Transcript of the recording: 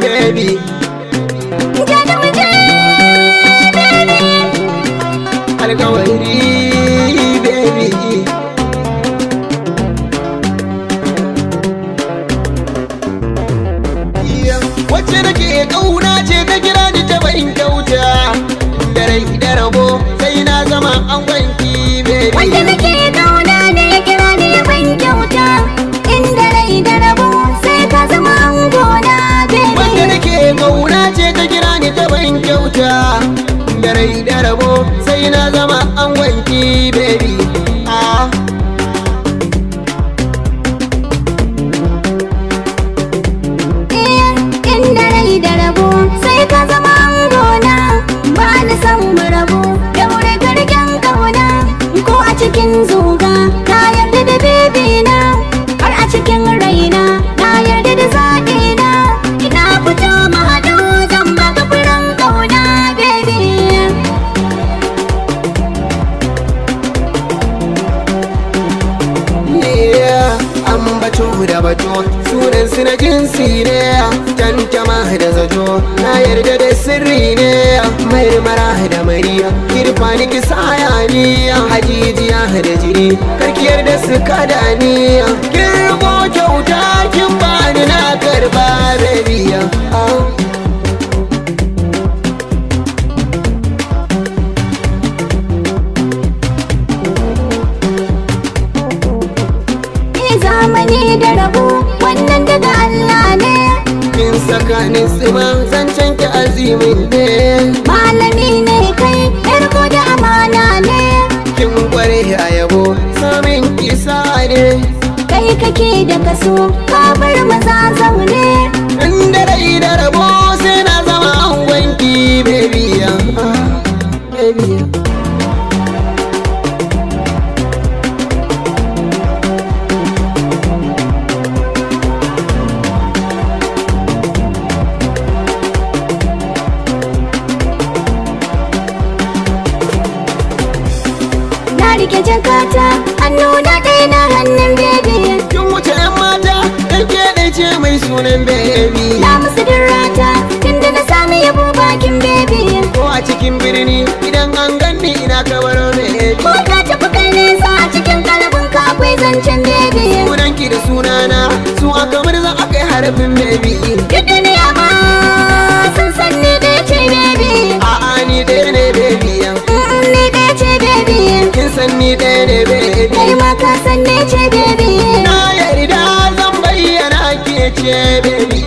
baby. Alkawari baby. Wacce nake kauna ce ta kira ni ta bayin kyauta, da rai da rabo sai na zama an gwanki baby. Wanda nake kauna ne ya kira ni ya ban kyauta, inda rai da rabo sai ka zama an gona baby. Wanda nake kauna ce ta kira ni ta bayin kyauta, da rai da rabo sai na zama an gwanki baby. Inda rai da rabo sai ka zama an gona, ba ni san mu rabu da wuri garken kauna. Ko a cikin zuga na yarda da baby na, har a cikin raina na yarda da zaɓi na. Ina fito mu haɗu zan baka furen kauna baby. Ambato da bato sunan su na jinsi ne, tantama da zato na yarda da sirri ne. Marmara da mariya irfani kisaya ni, hajijiya da jini karkiyar da su kada ni. Kin rubo kyauta kin bani na karba rabiya. Zamani da rabo wannan daga Allah ne, kin sakanin tsima zancen ki azimin ne. malami ne kai yarko da amana ne, Kin kware a yabo samin kisa ne. kai kake da kaso ka bar maza zaune. Inda rai da rabo sai na zama an gwanki baby. Baby. Na rike jakata hannu na ɗaya na hannun baby, Kin wuce 'yan mata ɗan keɗe ce mai sunan baby. na musu dirrata tunda na sami yabo bakin baby. Ko a cikin birni idan an ganni ina kabaro baby. Ko ka tafi kai nesa a cikin kalabin ka akwai zancen baby. Sunanki da sunana su a kamar za a kai harafin baby. Duk duniya ma sun san ni ɗaya ce baby. A'a ni ɗaya ne baby. Ni ɗaya ce baby. Kin san ni ɗaya ne baby. Kai ma ka san ne ce baby. Na yarda zan bayyana ke ce baby.